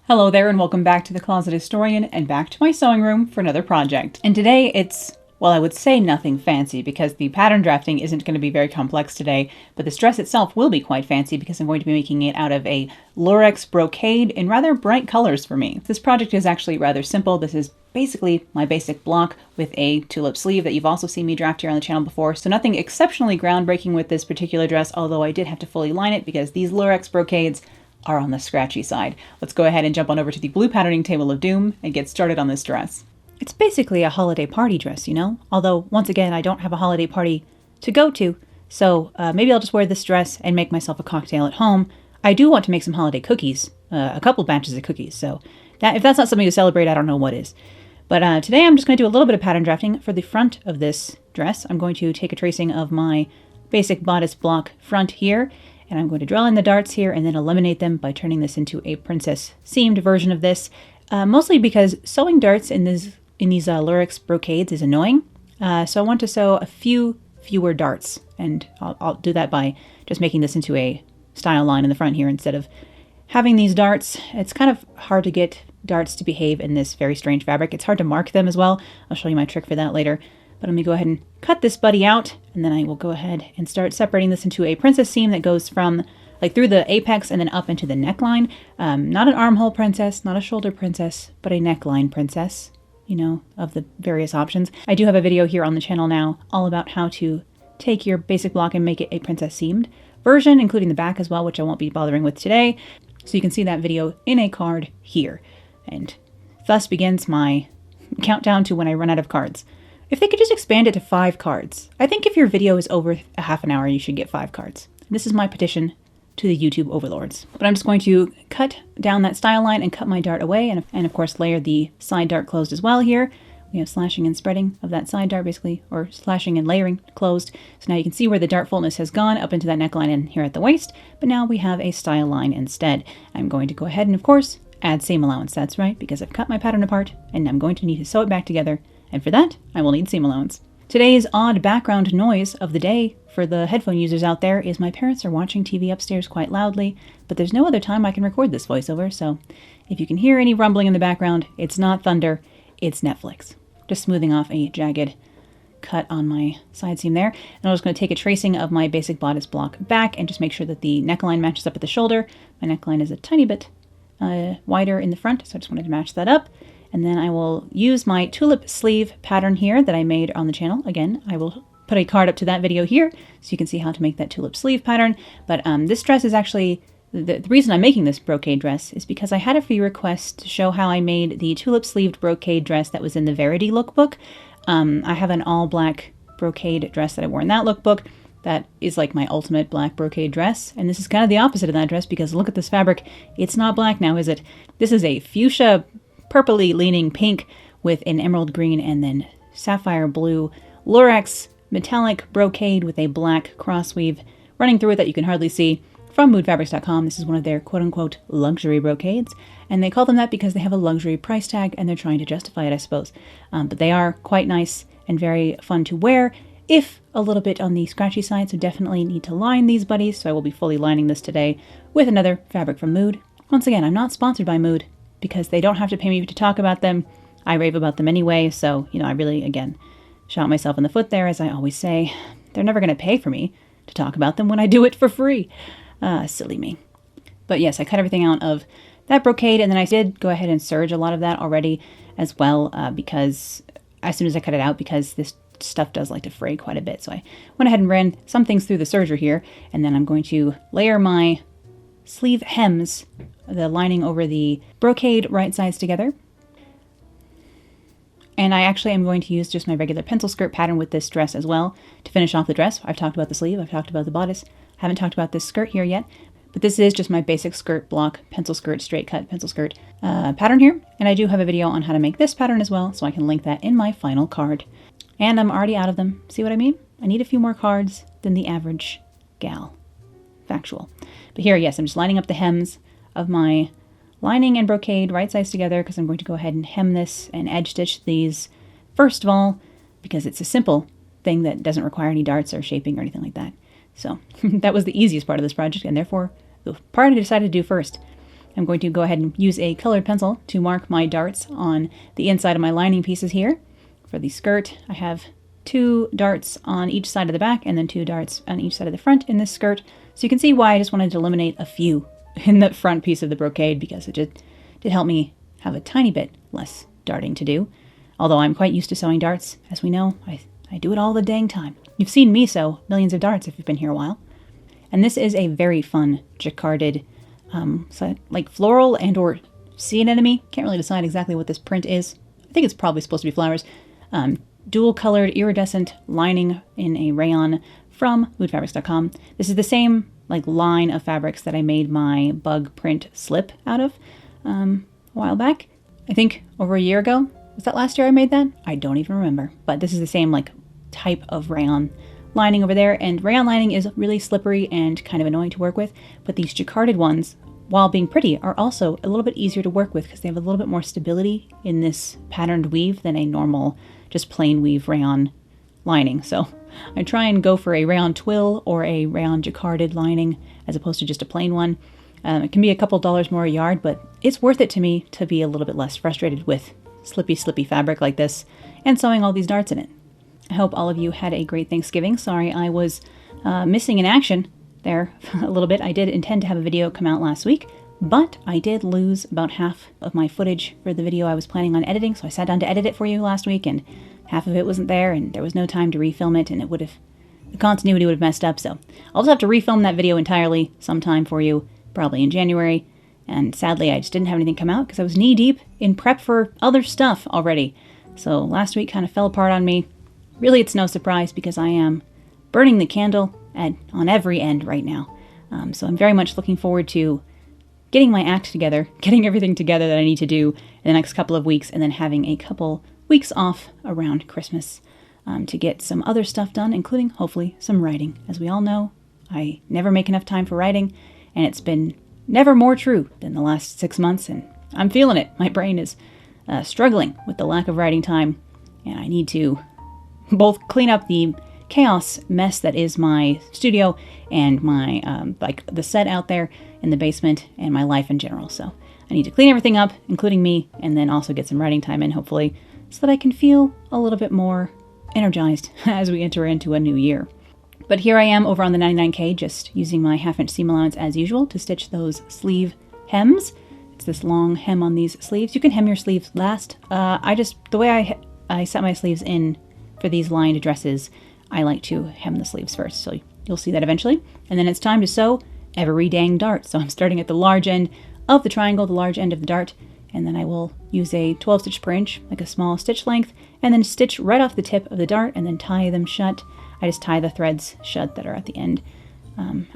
Hello there and welcome back to The Closet Historian and back to my sewing room for another project. And today it's, well, I would say nothing fancy because the pattern drafting isn't going to be very complex today, but this dress itself will be quite fancy because I'm going to be making it out of a lurex brocade in rather bright colors for me. This project is actually rather simple. This is basically my basic block with a tulip sleeve that you've also seen me draft here on the channel before, so nothing exceptionally groundbreaking with this particular dress, although I did have to fully line it because these lurex brocades are on the scratchy side. Let's go ahead and jump on over to the blue patterning table of doom and get started on this dress. It's basically a holiday party dress, you know? Although, once again, I don't have a holiday party to go to, so maybe I'll just wear this dress and make myself a cocktail at home. I do want to make some holiday cookies, a couple batches of cookies, so if that's not something to celebrate, I don't know what is. But today I'm just going to do a little bit of pattern drafting for the front of this dress. I'm going to take a tracing of my basic bodice block front here, and I'm going to drill in the darts here and then eliminate them by turning this into a princess seamed version of this. Mostly because sewing darts in these lurex brocades is annoying. So I want to sew a few fewer darts, and I'll do that by just making this into a style line in the front here instead of having these darts. It's kind of hard to get darts to behave in this very strange fabric. It's hard to mark them as well. I'll show you my trick for that later. But let me go ahead and cut this buddy out, and then I will go ahead and start separating this into a princess seam that goes from, like, through the apex and then up into the neckline. Not an armhole princess, not a shoulder princess, but a neckline princess, you know, of the various options. I do have a video here on the channel now all about how to take your basic block and make it a princess seamed version, including the back as well, which I won't be bothering with today. So you can see that video in a card here. And thus begins my countdown to when I run out of cards. If they could just expand it to 5 cards. I think if your video is over a half an hour, you should get 5 cards. This is my petition to the YouTube overlords. But I'm just going to cut down that style line and cut my dart away, and of course layer the side dart closed as well here. We have slashing and spreading of that side dart basically, or slashing and layering closed. So now you can see where the dart fullness has gone up into that neckline and here at the waist, but now we have a style line instead. I'm going to go ahead and of course add seam allowance. That's right, because I've cut my pattern apart and I'm going to need to sew it back together. And for that, I will need seam allowance. Today's odd background noise of the day for the headphone users out there is my parents are watching TV upstairs quite loudly, but there's no other time I can record this voiceover, so if you can hear any rumbling in the background, it's not thunder, it's Netflix. Just smoothing off a jagged cut on my side seam there. And I'm just going to take a tracing of my basic bodice block back and just make sure that the neckline matches up at the shoulder. My neckline is a tiny bit wider in the front, so I just wanted to match that up. And then I will use my tulip sleeve pattern here that I made on the channel. Again, I will put a card up to that video here so you can see how to make that tulip sleeve pattern. But this dress is actually, the reason I'm making this brocade dress is because I had a few requests to show how I made the tulip sleeved brocade dress that was in the Verity lookbook. I have an all black brocade dress that I wore in that lookbook. That is like my ultimate black brocade dress. And this is kind of the opposite of that dress because look at this fabric. It's not black now, is it? This is a fuchsia purpley leaning pink with an emerald green and then sapphire blue lurex metallic brocade with a black cross weave running through it that you can hardly see from moodfabrics.com. This is one of their quote-unquote luxury brocades, and they call them that because they have a luxury price tag and they're trying to justify it, I suppose. But they are quite nice and very fun to wear, if a little bit on the scratchy side, so definitely need to line these buddies, so I will be fully lining this today with another fabric from Mood. Once again, I'm not sponsored by Mood, because they don't have to pay me to talk about them. I rave about them anyway, so, you know, I really, again, shot myself in the foot there, as I always say. They're never going to pay for me to talk about them when I do it for free. Silly me. But yes, I cut everything out of that brocade, and then I did go ahead and serge a lot of that already as well, because as soon as I cut it out, because this stuff does like to fray quite a bit. So I went ahead and ran some things through the serger here, and then I'm going to layer my sleeve hems, the lining over the brocade right sides together. And I actually am going to use just my regular pencil skirt pattern with this dress as well to finish off the dress. I've talked about the sleeve, I've talked about the bodice, haven't talked about this skirt here yet, but this is just my basic skirt block, pencil skirt, straight cut pencil skirt pattern here. And I do have a video on how to make this pattern as well, so I can link that in my final card. And I'm already out of them. See what I mean? I need a few more cards than the average gal. Factual. But here, yes, I'm just lining up the hems of my lining and brocade right sides together because I'm going to go ahead and hem this and edge stitch these first of all because it's a simple thing that doesn't require any darts or shaping or anything like that. So that was the easiest part of this project and therefore the part I decided to do first. I'm going to go ahead and use a colored pencil to mark my darts on the inside of my lining pieces here. For the skirt, I have 2 darts on each side of the back and then 2 darts on each side of the front in this skirt. So you can see why I just wanted to eliminate a few in the front piece of the brocade, because it did help me have a tiny bit less darting to do. Although I'm quite used to sewing darts. As we know, I do it all the dang time. You've seen me sew millions of darts if you've been here a while. And this is a very fun jacquarded, like floral and or sea anemone. Can't really decide exactly what this print is. I think it's probably supposed to be flowers. Dual colored iridescent lining in a rayon from moodfabrics.com. This is the same like line of fabrics that I made my bug print slip out of a while back. I think over a year ago. Was that last year I made that? I don't even remember. But this is the same like type of rayon lining over there. And rayon lining is really slippery and kind of annoying to work with. But these jacquarded ones, while being pretty, are also a little bit easier to work with because they have a little bit more stability in this patterned weave than a normal, just plain weave rayon lining. So I try and go for a rayon twill or a rayon jacquarded lining as opposed to just a plain one. It can be a couple dollars more a yard, but it's worth it to me to be a little bit less frustrated with slippy fabric like this and sewing all these darts in it. I hope all of you had a great Thanksgiving. Sorry I was missing in action there a little bit. I did intend to have a video come out last week, but I did lose about half of my footage for the video I was planning on editing, so I sat down to edit it for you last week, and half of it wasn't there, and there was no time to refilm it, and the continuity would have messed up, so I'll just have to refilm that video entirely sometime for you, probably in January. And sadly, I just didn't have anything come out because I was knee-deep in prep for other stuff already. So last week kind of fell apart on me. Really, it's no surprise because I am burning the candle on every end right now. So I'm very much looking forward to getting my act together, getting everything together that I need to do in the next couple of weeks, and then having a couple weeks off around Christmas to get some other stuff done, including, hopefully, some writing. As we all know, I never make enough time for writing, and it's been never more true than the last 6 months, and I'm feeling it. My brain is struggling with the lack of writing time, and I need to both clean up the chaos mess that is my studio and my like the set out there in the basement and my life in general. So I need to clean everything up, including me, and then also get some writing time in, hopefully, so that I can feel a little bit more energized as we enter into a new year. But here I am over on the 99K, just using my 1/2-inch seam allowance as usual to stitch those sleeve hems. It's this long hem on these sleeves. You can hem your sleeves last. The way I set my sleeves in for these lined dresses, I like to hem the sleeves first. So you'll see that eventually. And then it's time to sew every dang dart. So I'm starting at the large end of the triangle, the large end of the dart, and then I will use a 12 stitch per inch, like a small stitch length, and then stitch right off the tip of the dart and then tie them shut. I just tie the threads shut that are at the end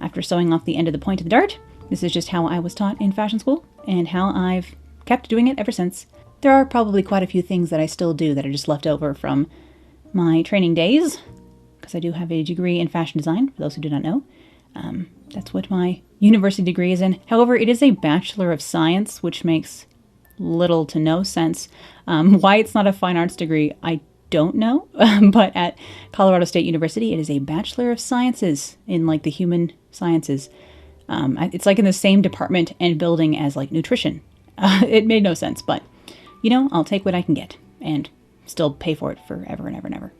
after sewing off the end of the point of the dart. This is just how I was taught in fashion school and how I've kept doing it ever since. There are probably quite a few things that I still do that are just left over from my training days, because I do have a degree in fashion design, for those who do not know. That's what my university degree is in. However, it is a Bachelor of Science, which makes little to no sense. Why it's not a fine arts degree, I don't know, but at Colorado State University, it is a Bachelor of Sciences in like the human sciences. It's like in the same department and building as like nutrition. It made no sense, but you know, I'll take what I can get and still pay for it forever and ever and ever.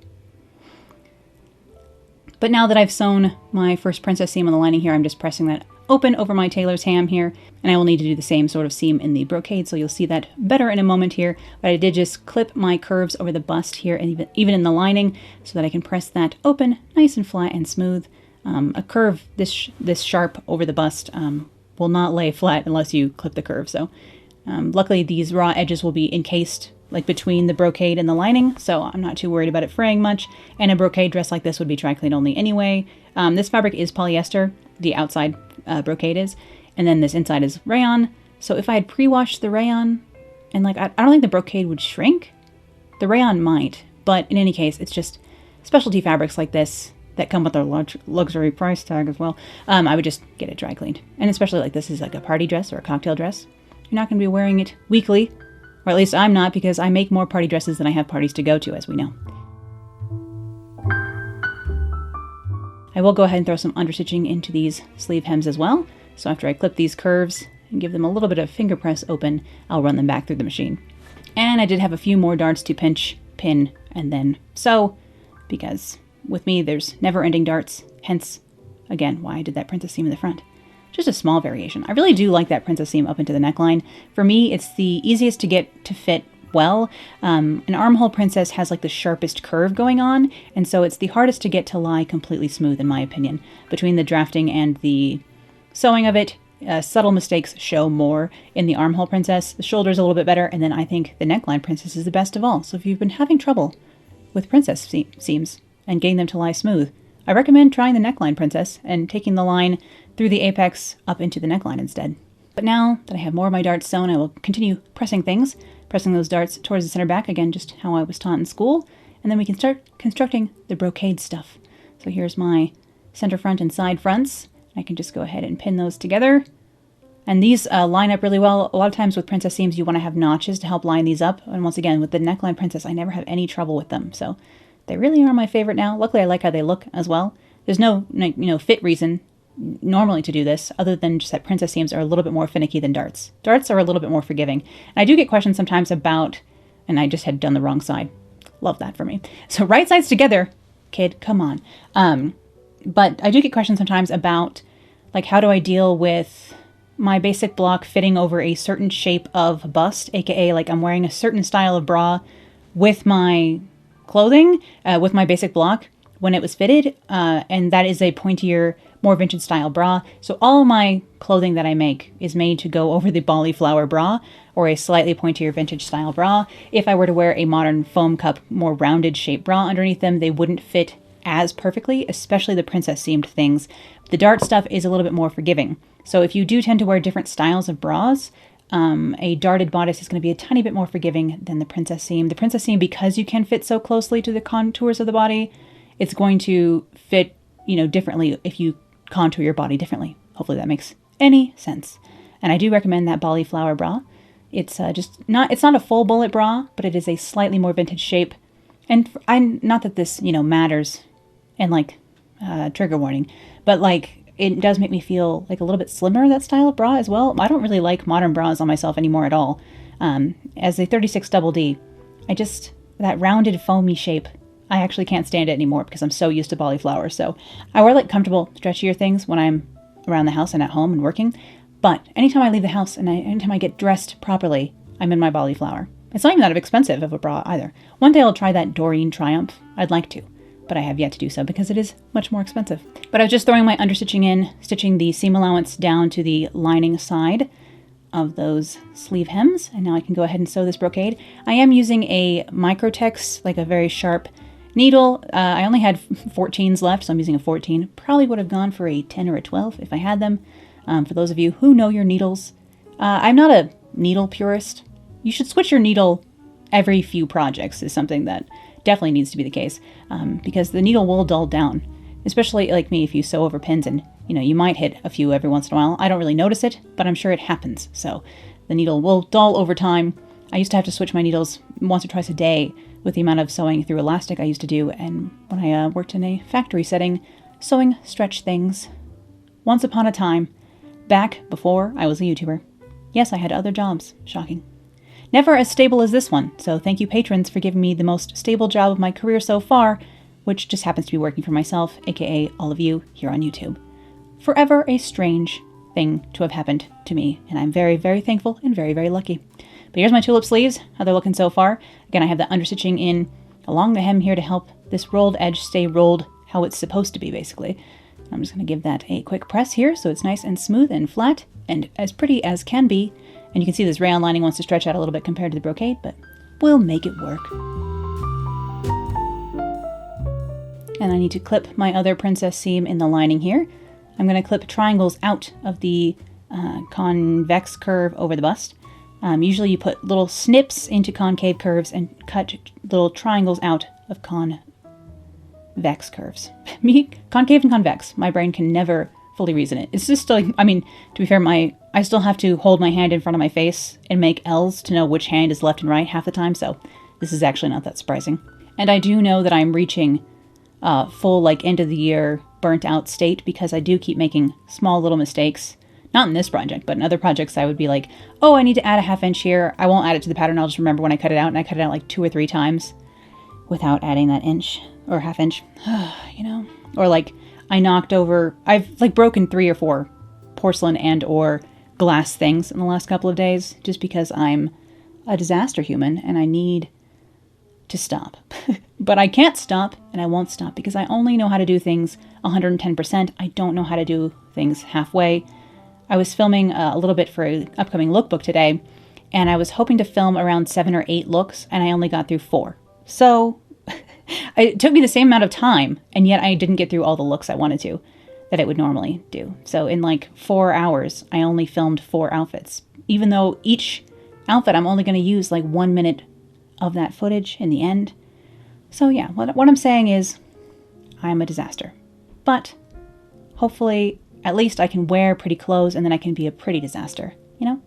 But now that I've sewn my first princess seam on the lining here, I'm just pressing that open over my tailor's ham here, and I will need to do the same sort of seam in the brocade, so you'll see that better in a moment here. But I did just clip my curves over the bust here, and even in the lining, so that I can press that open nice and flat and smooth. A curve this sharp over the bust will not lay flat unless you clip the curve. So luckily these raw edges will be encased like between the brocade and the lining, so I'm not too worried about it fraying much. And a brocade dress like this would be tri-clean only anyway. This fabric is polyester, the outside brocade is, and then this inside is rayon. So if I had pre-washed the rayon, and like I don't think the brocade would shrink. The rayon might, but in any case, it's just specialty fabrics like this that come with their luxury price tag as well. I would just get it dry cleaned, and especially like this is like a party dress or a cocktail dress. You're not going to be wearing it weekly. Or at least I'm not, because I make more party dresses than I have parties to go to, as we know. I will go ahead and throw some understitching into these sleeve hems as well. So after I clip these curves and give them a little bit of finger press open, I'll run them back through the machine. And I did have a few more darts to pinch, pin, and then sew, because with me there's never-ending darts, hence, again, why I did that princess seam in the front. Just a small variation. I really do like that princess seam up into the neckline. For me, it's the easiest to get to fit well. An armhole princess has like the sharpest curve going on, and so it's the hardest to get to lie completely smooth, in my opinion. Between the drafting and the sewing of it, subtle mistakes show more in the armhole princess. The shoulder's a little bit better, and then I think the neckline princess is the best of all. So if you've been having trouble with princess seams and getting them to lie smooth, I recommend trying the neckline princess and taking the line through the apex up into the neckline instead. But now that I have more of my darts sewn, I will continue pressing those darts towards the center back, again, just how I was taught in school, and then we can start constructing the brocade stuff. So here's my center front and side fronts. I can just go ahead and pin those together. And these line up really well. A lot of times with princess seams, you want to have notches to help line these up. And once again, with the neckline princess, I never have any trouble with them. So they really are my favorite now. Luckily, I like how they look as well. There's no, fit reason normally to do this, other than just that princess seams are a little bit more finicky than darts. Darts are a little bit more forgiving. And I do get questions sometimes about, and I just had done the wrong side. Love that for me. So right sides together, kid, come on. But I do get questions sometimes about, like, how do I deal with my basic block fitting over a certain shape of bust, aka like I'm wearing a certain style of bra with my clothing, with my basic block when it was fitted, and that is a pointier, more vintage style bra. So all my clothing that I make is made to go over the Bollyflower bra or a slightly pointier vintage style bra. If I were to wear a modern foam cup, more rounded shape bra underneath them, they wouldn't fit as perfectly, especially the princess seamed things. The dart stuff is a little bit more forgiving. So if you do tend to wear different styles of bras, a darted bodice is going to be a tiny bit more forgiving than the princess seam. The princess seam, because you can fit so closely to the contours of the body, it's going to fit, differently if you contour your body differently. Hopefully that makes any sense. And I do recommend that Bollyflower bra. It's it's not a full bullet bra, but it is a slightly more vintage shape. And not that this, matters, and trigger warning, but it does make me feel like a little bit slimmer, that style of bra as well. I don't really like modern bras on myself anymore at all. As a 36 double D, that rounded foamy shape, I actually can't stand it anymore because I'm so used to Bollyflower. So I wear comfortable, stretchier things when I'm around the house and at home and working. But anytime I leave the house and anytime I get dressed properly, I'm in my Bollyflower. It's not even that expensive of a bra either. One day I'll try that Doreen Triumph. I'd like to, but I have yet to do so because it is much more expensive. But I was just throwing my understitching in, stitching the seam allowance down to the lining side of those sleeve hems. And now I can go ahead and sew this brocade. I am using a Microtex, a very sharp needle. I only had 14s left, so I'm using a 14. Probably would have gone for a 10 or a 12 if I had them. For those of you who know your needles, I'm not a needle purist. You should switch your needle every few projects is something that definitely needs to be the case, because the needle will dull down, especially like me if you sew over pins and, you might hit a few every once in a while. I don't really notice it, but I'm sure it happens. So the needle will dull over time. I used to have to switch my needles once or twice a day with the amount of sewing through elastic I used to do, and when I worked in a factory setting, sewing stretch things. Once upon a time, back before I was a YouTuber. Yes, I had other jobs. Shocking. Never as stable as this one, so thank you patrons for giving me the most stable job of my career so far, which just happens to be working for myself, aka all of you here on YouTube. Forever a strange thing to have happened to me, and I'm very, very thankful and very, very lucky. But here's my tulip sleeves, how they're looking so far. Again, I have the understitching in along the hem here to help this rolled edge stay rolled how it's supposed to be, basically. I'm just going to give that a quick press here so it's nice and smooth and flat and as pretty as can be. And you can see this rayon lining wants to stretch out a little bit compared to the brocade, but we'll make it work. And I need to clip my other princess seam in the lining here. I'm going to clip triangles out of the convex curve over the bust. Usually you put little snips into concave curves and cut little triangles out of convex curves. Concave and convex. My brain can never fully reason it. It's just to be fair, I still have to hold my hand in front of my face and make L's to know which hand is left and right half the time, so this is actually not that surprising. And I do know that I'm reaching full end of the year burnt out state because I do keep making small little mistakes. Not in this project, but in other projects I would be like, oh, I need to add a 1/2 inch here. I won't add it to the pattern. I'll just remember when I cut it out, and I cut it out like 2 or 3 times without adding that inch or 1/2 inch, you know? Or like I knocked over, I've like broken 3 or 4 porcelain and or glass things in the last couple of days just because I'm a disaster human and I need to stop. But I can't stop and I won't stop because I only know how to do things 110%. I don't know how to do things halfway. I was filming a little bit for an upcoming lookbook today, and I was hoping to film around 7 or 8 looks, and I only got through 4. So it took me the same amount of time, and yet I didn't get through all the looks I wanted to that it would normally do. So in like 4 hours, I only filmed 4 outfits, even though each outfit I'm only going to use like 1 minute of that footage in the end. So yeah, what I'm saying is I'm a disaster. But hopefully at least I can wear pretty clothes and then I can be a pretty disaster, you know?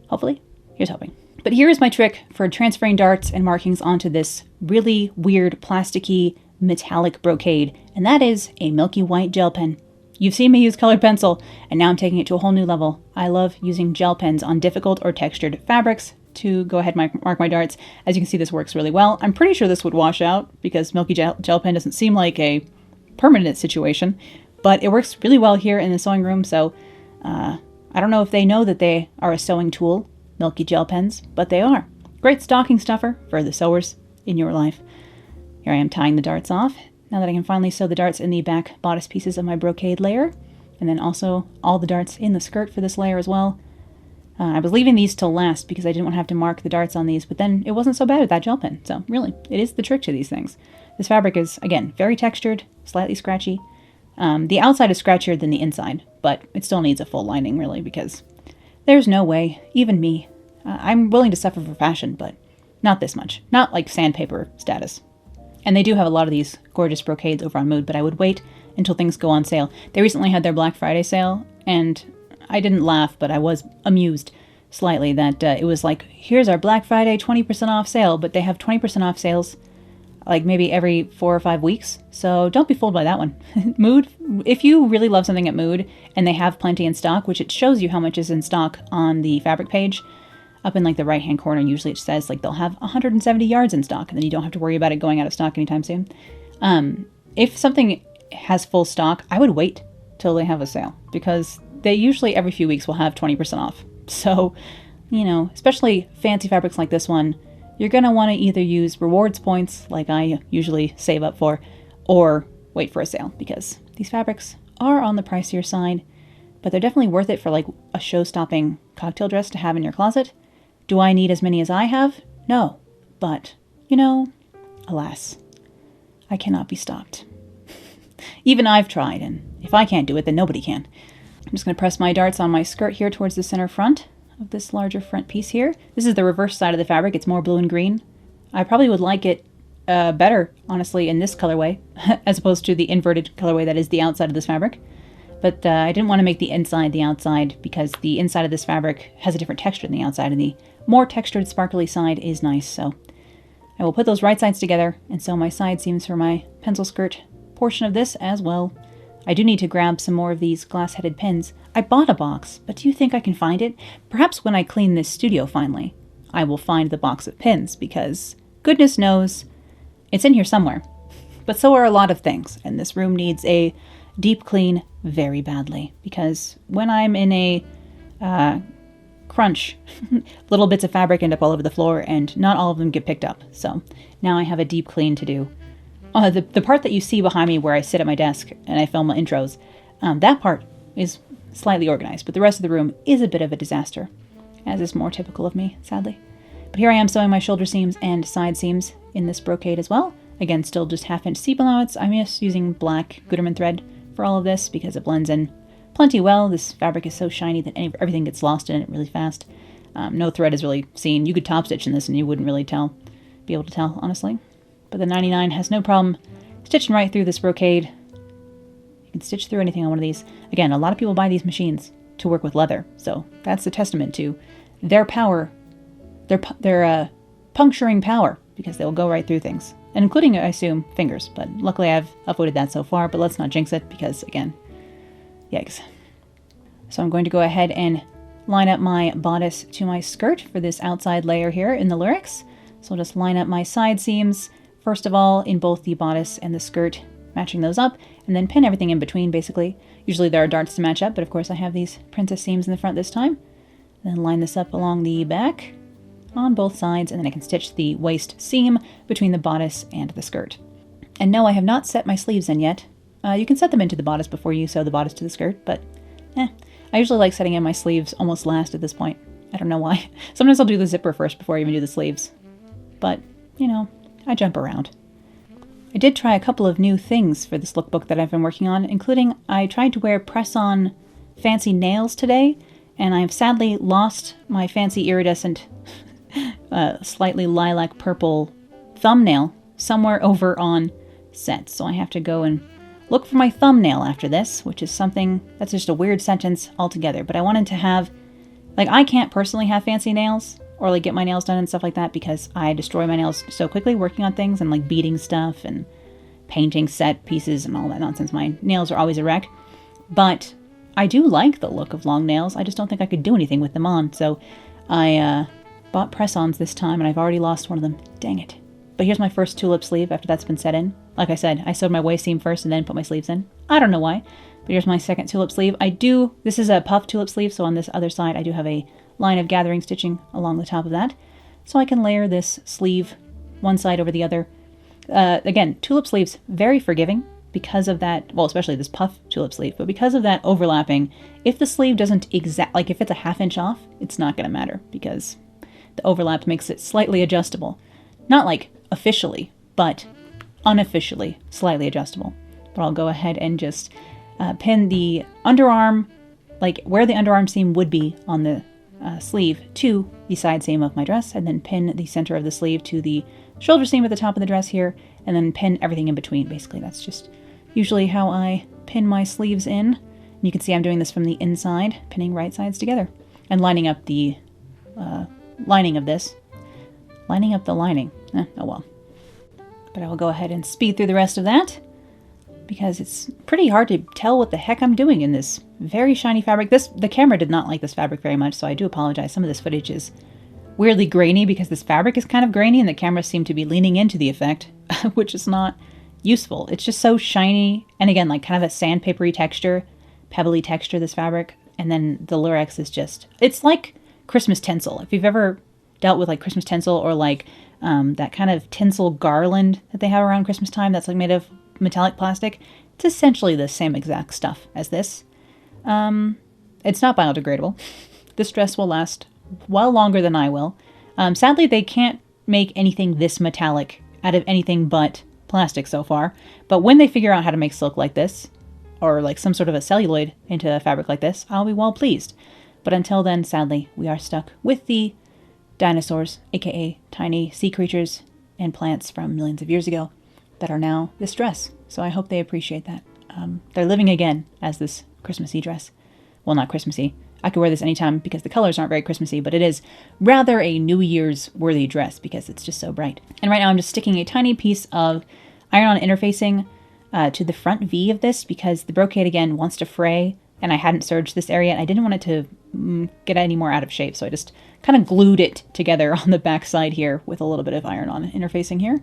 Hopefully. Here's hoping. But here is my trick for transferring darts and markings onto this really weird plasticky metallic brocade, and that is a milky white gel pen. You've seen me use colored pencil, and now I'm taking it to a whole new level. I love using gel pens on difficult or textured fabrics to go ahead and mark my darts. As you can see, this works really well. I'm pretty sure this would wash out because milky gel pen doesn't seem like a permanent situation, but it works really well here in the sewing room, so I don't know if they know that they are a sewing tool, milky gel pens, but they are. Great stocking stuffer for the sewers in your life. Here I am tying the darts off, now that I can finally sew the darts in the back bodice pieces of my brocade layer, and then also all the darts in the skirt for this layer as well. I was leaving these till last because I didn't want to have to mark the darts on these, but then it wasn't so bad with that gel pen, so really, it is the trick to these things. This fabric is, again, very textured, slightly scratchy. The outside is scratchier than the inside, but it still needs a full lining, really, because there's no way, even me, I'm willing to suffer for fashion, but not this much. Not like sandpaper status. And they do have a lot of these gorgeous brocades over on Mood, but I would wait until things go on sale. They recently had their Black Friday sale, and I didn't laugh, but I was amused slightly that it was like, here's our Black Friday 20% off sale, but they have 20% off sales like maybe every 4 or 5 weeks. So don't be fooled by that one. Mood, if you really love something at Mood and they have plenty in stock, which it shows you how much is in stock on the fabric page, up in like the right-hand corner, usually it says like they'll have 170 yards in stock, and then you don't have to worry about it going out of stock anytime soon. If something has full stock, I would wait till they have a sale, because they usually every few weeks will have 20% off. So, you know, especially fancy fabrics like this one, you're going to want to either use rewards points, like I usually save up for, or wait for a sale, because these fabrics are on the pricier side, but they're definitely worth it for like a show-stopping cocktail dress to have in your closet. Do I need as many as I have? No. But, you know, alas, I cannot be stopped. Even I've tried, and if I can't do it, then nobody can. I'm just going to press my darts on my skirt here towards the center front of this larger front piece here. This is the reverse side of the fabric. It's more blue and green. I probably would like it better, honestly, in this colorway, as opposed to the inverted colorway that is the outside of this fabric. But I didn't want to make the inside the outside because the inside of this fabric has a different texture than the outside, and the more textured, sparkly side is nice. So I will put those right sides together and sew my side seams for my pencil skirt portion of this as well. I do need to grab some more of these glass-headed pins. I bought a box, but do you think I can find it? Perhaps when I clean this studio finally, I will find the box of pins, because goodness knows it's in here somewhere. But so are a lot of things, and this room needs a deep clean very badly, because when I'm in a crunch, little bits of fabric end up all over the floor, and not all of them get picked up. So now I have a deep clean to do. The part that you see behind me where I sit at my desk and I film my intros, that part is slightly organized, but the rest of the room is a bit of a disaster, as is more typical of me, sadly. But here I am sewing my shoulder seams and side seams in this brocade as well. Again, still just 1/2 inch seam allowance. I'm just using black Gutermann thread for all of this because it blends in plenty well. This fabric is so shiny that everything gets lost in it really fast. No thread is really seen. You could top stitch in this and you wouldn't really be able to tell, honestly. But the 99 has no problem stitching right through this brocade. You can stitch through anything on one of these. Again, a lot of people buy these machines to work with leather, so that's a testament to their power, their puncturing power, because they'll go right through things. And including, I assume, fingers, but luckily I've avoided that so far, but let's not jinx it, because, again, yikes. So I'm going to go ahead and line up my bodice to my skirt for this outside layer here in the lurex. So I'll just line up my side seams, first of all, in both the bodice and the skirt, matching those up, and then pin everything in between, basically. Usually there are darts to match up, but of course I have these princess seams in the front this time. Then line this up along the back on both sides, and then I can stitch the waist seam between the bodice and the skirt. And no, I have not set my sleeves in yet. You can set them into the bodice before you sew the bodice to the skirt, but I usually like setting in my sleeves almost last at this point. I don't know why. Sometimes I'll do the zipper first before I even do the sleeves. But, you know, I jump around. I did try a couple of new things for this lookbook that I've been working on, including I tried to wear press-on fancy nails today, and I've sadly lost my fancy iridescent, slightly lilac purple thumbnail somewhere over on set. So I have to go and look for my thumbnail after this, which is something that's just a weird sentence altogether. But I wanted to have, like, I can't personally have fancy nails or like get my nails done and stuff like that because I destroy my nails so quickly working on things and like beating stuff and painting set pieces and all that nonsense. My nails are always a wreck. But I do like the look of long nails. I just don't think I could do anything with them on. So I bought press-ons this time and I've already lost one of them. Dang it. But here's my first tulip sleeve after that's been set in. Like I said, I sewed my waist seam first and then put my sleeves in. I don't know why. But here's my second tulip sleeve. This is a puff tulip sleeve, so on this other side I do have a line of gathering stitching along the top of that. So I can layer this sleeve one side over the other. Again, tulip sleeves, very forgiving because of that, well, especially this puff tulip sleeve, but because of that overlapping, if the sleeve doesn't like if it's a ½ inch off, it's not going to matter because the overlap makes it slightly adjustable. Not like officially, but unofficially slightly adjustable. But I'll go ahead and just pin the underarm, like where the underarm seam would be on the sleeve to the side seam of my dress, and then pin the center of the sleeve to the shoulder seam at the top of the dress here, and then pin everything in between. Basically, that's just usually how I pin my sleeves in. And you can see I'm doing this from the inside, pinning right sides together, and lining up the lining of this. Lining up the lining. Oh well. But I will go ahead and speed through the rest of that, because it's pretty hard to tell what the heck I'm doing in this very shiny fabric. The camera did not like this fabric very much, so I do apologize. Some of this footage is weirdly grainy because this fabric is kind of grainy and the camera seemed to be leaning into the effect, which is not useful. It's just so shiny, and again, like kind of a sandpapery texture, pebbly texture, this fabric. And then the lurex is just, it's like Christmas tinsel. If you've ever dealt with like Christmas tinsel or like that kind of tinsel garland that they have around Christmas time that's like made of metallic plastic, it's essentially the same exact stuff as this. It's not biodegradable. This dress will last well longer than I will. Sadly, they can't make anything this metallic out of anything but plastic so far. But when they figure out how to make silk like this, or like some sort of a celluloid into a fabric like this, I'll be well pleased. But until then, sadly, we are stuck with the dinosaurs, aka tiny sea creatures and plants from millions of years ago that are now this dress. So I hope they appreciate that. They're living again as this Christmassy dress. Well, not Christmassy. I could wear this anytime because the colors aren't very Christmassy, but it is rather a New Year's worthy dress because it's just so bright. And right now I'm just sticking a tiny piece of iron-on interfacing to the front V of this because the brocade again wants to fray, and I hadn't serged this area and I didn't want it to get any more out of shape, so I just kind of glued it together on the back side here with a little bit of iron-on interfacing here.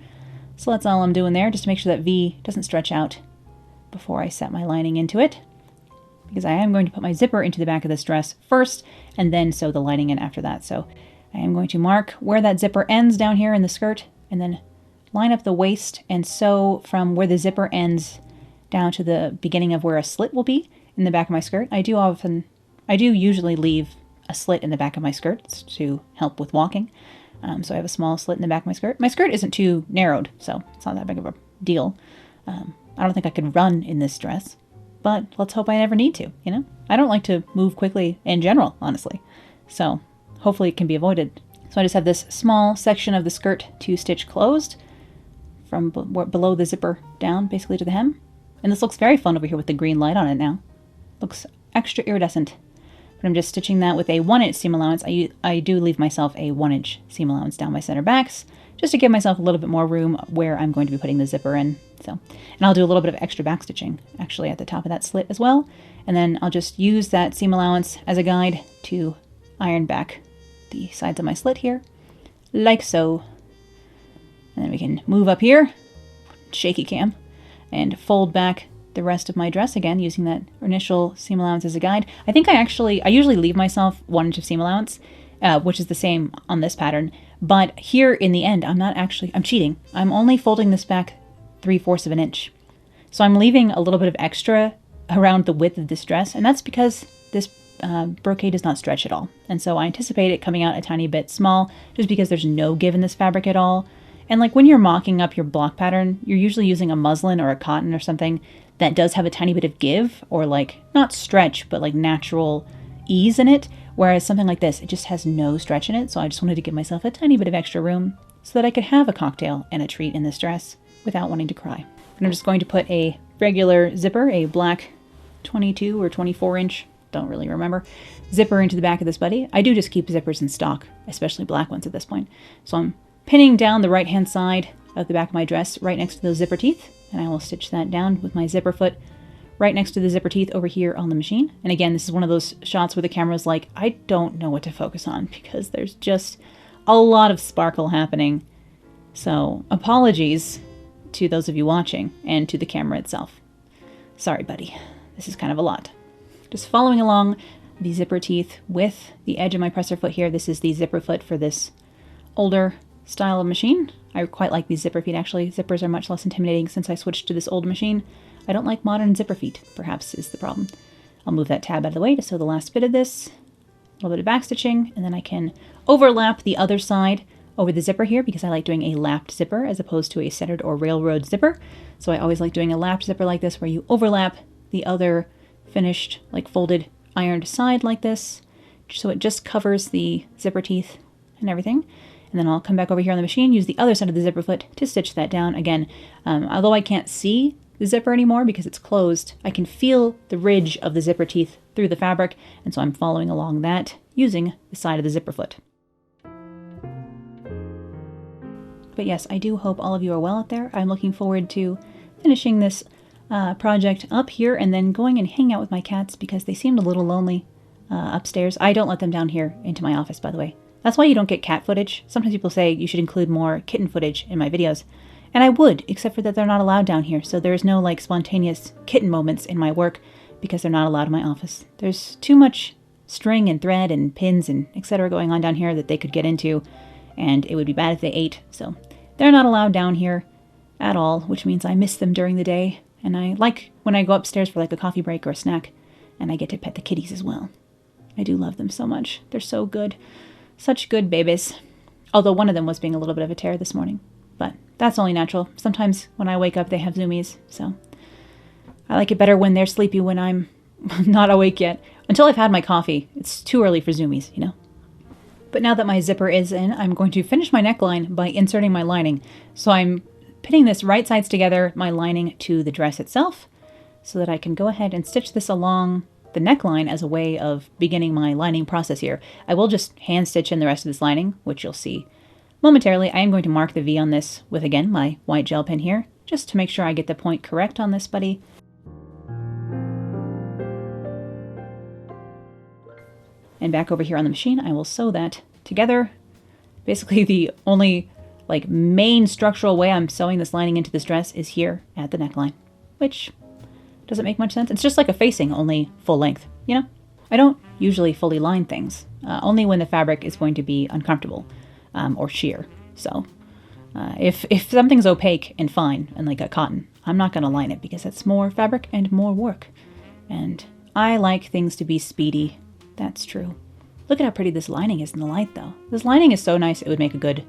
So that's all I'm doing there, just to make sure that V doesn't stretch out before I set my lining into it, because I am going to put my zipper into the back of this dress first and then sew the lining in after that. So I am going to mark where that zipper ends down here in the skirt and then line up the waist and sew from where the zipper ends down to the beginning of where a slit will be in the back of my skirt. I do usually leave a slit in the back of my skirts to help with walking. So I have a small slit in the back of my skirt. My skirt isn't too narrowed, so it's not that big of a deal. I don't think I could run in this dress, but let's hope I never need to, you know? I don't like to move quickly in general, honestly. So hopefully it can be avoided. So I just have this small section of the skirt to stitch closed from below the zipper down, basically to the hem. And this looks very fun over here with the green light on it now. Looks extra iridescent. but I'm just stitching that with a 1-inch seam allowance. I do leave myself a 1-inch seam allowance down my center backs, just to give myself a little bit more room where I'm going to be putting the zipper in. So, and I'll do a little bit of extra back stitching actually at the top of that slit as well. And then I'll just use that seam allowance as a guide to iron back the sides of my slit here, like so. And then we can move up here, shaky cam, and fold back the rest of my dress again using that initial seam allowance as a guide. I think I usually leave myself 1 inch of seam allowance, which is the same on this pattern. But here in the end, I'm cheating. I'm only folding this back 3/4 of an inch. So I'm leaving a little bit of extra around the width of this dress, and that's because this brocade does not stretch at all. And so I anticipate it coming out a tiny bit small just because there's no give in this fabric at all. And like when you're mocking up your block pattern, you're usually using a muslin or a cotton or something that does have a tiny bit of give, or like not stretch, but like natural ease in it. Whereas something like this, it just has no stretch in it. So I just wanted to give myself a tiny bit of extra room so that I could have a cocktail and a treat in this dress without wanting to cry. And I'm just going to put a regular zipper, a black 22 or 24 inch, don't really remember, zipper into the back of this buddy. I do just keep zippers in stock, especially black ones at this point. So I'm pinning down the right hand side of the back of my dress right next to those zipper teeth, and I will stitch that down with my zipper foot right next to the zipper teeth over here on the machine. And again, this is one of those shots where the camera's like, I don't know what to focus on because there's just a lot of sparkle happening. So apologies to those of you watching and to the camera itself. Sorry, buddy. This is kind of a lot. Just following along the zipper teeth with the edge of my presser foot here. This is the zipper foot for this older style of machine. I quite like these zipper feet actually. Zippers are much less intimidating since I switched to this old machine. I don't like modern zipper feet, perhaps is the problem. I'll move that tab out of the way to sew the last bit of this. A little bit of back stitching, and then I can overlap the other side over the zipper here because I like doing a lapped zipper as opposed to a centered or railroad zipper. So I always like doing a lapped zipper like this where you overlap the other finished, like folded, ironed side like this. So it just covers the zipper teeth and everything. And then I'll come back over here on the machine, use the other side of the zipper foot to stitch that down. Again, although I can't see the zipper anymore because it's closed, I can feel the ridge of the zipper teeth through the fabric, and so I'm following along that using the side of the zipper foot. But yes, I do hope all of you are well out there. I'm looking forward to finishing this project up here and then going and hang out with my cats because they seemed a little lonely upstairs. I don't let them down here into my office, by the way. That's why you don't get cat footage. Sometimes people say you should include more kitten footage in my videos. And I would, except for that they're not allowed down here. So there's no like spontaneous kitten moments in my work because they're not allowed in my office. There's too much string and thread and pins and etc. going on down here that they could get into, and it would be bad if they ate. So they're not allowed down here at all, which means I miss them during the day. And I like when I go upstairs for like a coffee break or a snack, and I get to pet the kitties as well. I do love them so much. They're so good. Such good babies. Although one of them was being a little bit of a terror this morning. But that's only natural. Sometimes when I wake up, they have zoomies. So I like it better when they're sleepy when I'm not awake yet. Until I've had my coffee. It's too early for zoomies, you know. But now that my zipper is in, I'm going to finish my neckline by inserting my lining. So I'm pinning this right sides together, my lining to the dress itself, so that I can go ahead and stitch this along the neckline as a way of beginning my lining process here. I will just hand stitch in the rest of this lining, which you'll see momentarily. I am going to mark the V on this with, again, my white gel pen here, just to make sure I get the point correct on this buddy. And back over here on the machine, I will sew that together. Basically, the only like main structural way I'm sewing this lining into this dress is here at the neckline, which doesn't make much sense. It's just like a facing, only full length, you know? I don't usually fully line things, only when the fabric is going to be uncomfortable or sheer. So if something's opaque and fine and like a cotton, I'm not going to line it because that's more fabric and more work. And I like things to be speedy. That's true. Look at how pretty this lining is in the light, though. This lining is so nice, it would make a good,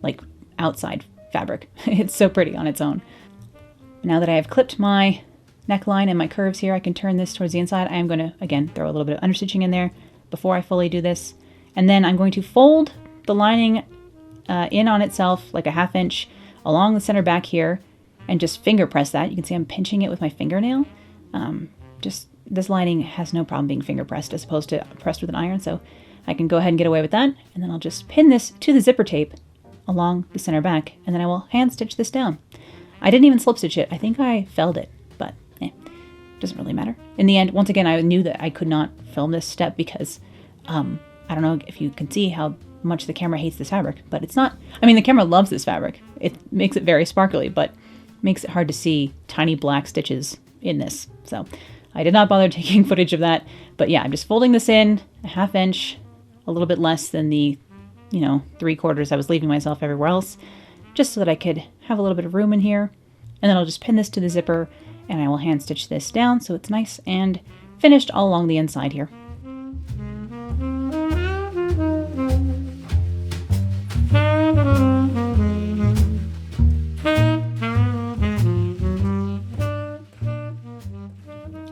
like, outside fabric. It's so pretty on its own. Now that I have clipped my neckline and my curves here, I can turn this towards the inside. I am going to, again, throw a little bit of understitching in there before I fully do this. And then I'm going to fold the lining in on itself, like a 1/2 inch, along the center back here, and just finger press that. You can see I'm pinching it with my fingernail. Just this lining has no problem being finger pressed as opposed to pressed with an iron, so I can go ahead and get away with that. And then I'll just pin this to the zipper tape along the center back, and then I will hand stitch this down. I didn't even slip stitch it. I think I felled it, but doesn't really matter. In the end, once again, I knew that I could not film this step because I don't know if you can see how much the camera hates this fabric, but it's not, I mean, the camera loves this fabric. It makes it very sparkly, but makes it hard to see tiny black stitches in this. So I did not bother taking footage of that, but yeah, I'm just folding this in a 1/2 inch, a little bit less than the, 3/4 I was leaving myself everywhere else, just so that I could have a little bit of room in here. And then I'll just pin this to the zipper and I will hand stitch this down so it's nice and finished all along the inside here.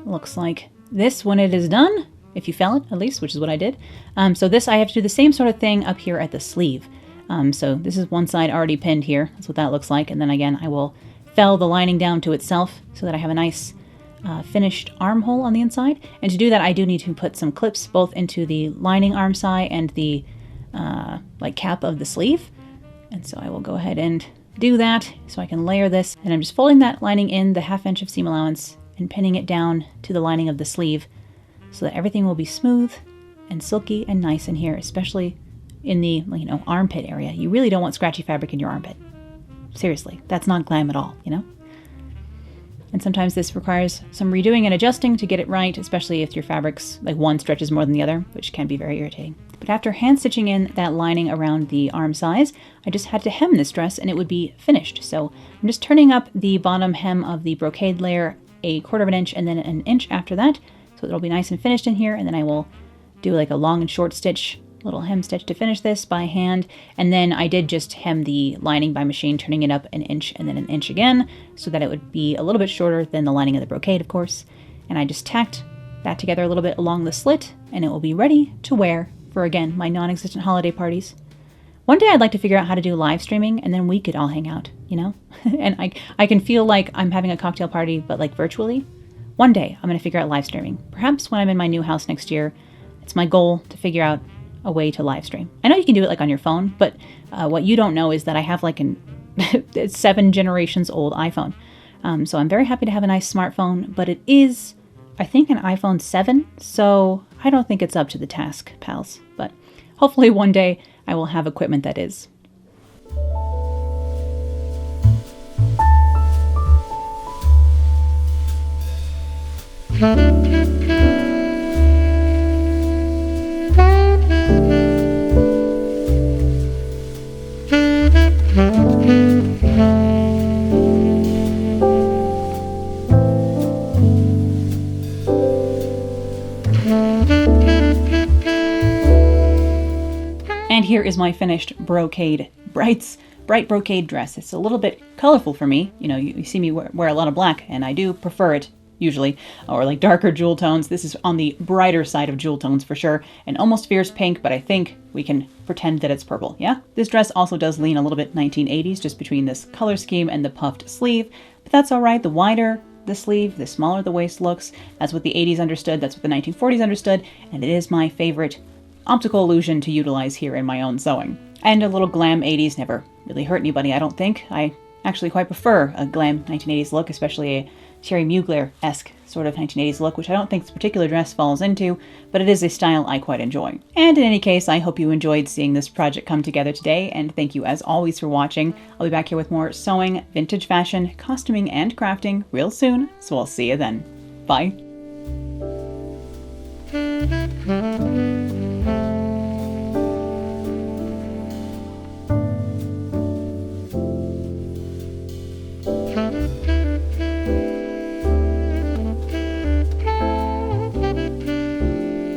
Looks like this when it is done, if you fell it at least, which is what I did. So this, I have to do the same sort of thing up here at the sleeve. So this is one side already pinned here. That's what that looks like. And then again, I will fell the lining down to itself so that I have a nice finished armhole on the inside. And to do that, I do need to put some clips both into the lining arm side and the cap of the sleeve. And so I will go ahead and do that so I can layer this. And I'm just folding that lining in the 1/2 inch of seam allowance and pinning it down to the lining of the sleeve so that everything will be smooth and silky and nice in here, especially in the armpit area. You really don't want scratchy fabric in your armpit. Seriously, that's not glam at all, And sometimes this requires some redoing and adjusting to get it right, especially if your fabrics, one stretches more than the other, which can be very irritating. But after hand stitching in that lining around the arm size, I just had to hem this dress and it would be finished. So I'm just turning up the bottom hem of the brocade layer 1/4 inch and then 1 inch after that, so it'll be nice and finished in here. And then I will do a long and short stitch, little hem stitch to finish this by hand. And then I did just hem the lining by machine, turning it up 1 inch and then 1 inch again, so that it would be a little bit shorter than the lining of the brocade, of course. And I just tacked that together a little bit along the slit, and it will be ready to wear for, again, my non-existent holiday parties. One day I'd like to figure out how to do live streaming, and then we could all hang out, And I can feel like I'm having a cocktail party, but virtually. One day I'm going to figure out live streaming. Perhaps when I'm in my new house next year. It's my goal to figure out a way to live stream. I know you can do it on your phone, but what you don't know is that I have an 7 generations old iPhone. So I'm very happy to have a nice smartphone, but it is, I think, an iPhone 7, so I don't think it's up to the task, pals. But hopefully one day I will have equipment that is. And here is my finished brocade, bright brocade dress. It's a little bit colorful for me. You see me wear a lot of black, and I do prefer it usually, or darker jewel tones. This is on the brighter side of jewel tones for sure, and almost fierce pink, but I think we can pretend that it's purple, yeah? This dress also does lean a little bit 1980s, just between this color scheme and the puffed sleeve, but that's all right. The wider the sleeve, the smaller the waist looks. That's what the 80s understood, that's what the 1940s understood, and it is my favorite optical illusion to utilize here in my own sewing. And a little glam 80s never really hurt anybody, I don't think. I actually quite prefer a glam 1980s look, especially a Thierry Mugler-esque sort of 1980s look, which I don't think this particular dress falls into, but it is a style I quite enjoy. And in any case, I hope you enjoyed seeing this project come together today, and thank you as always for watching. I'll be back here with more sewing, vintage fashion, costuming, and crafting real soon, so I'll see you then. Bye!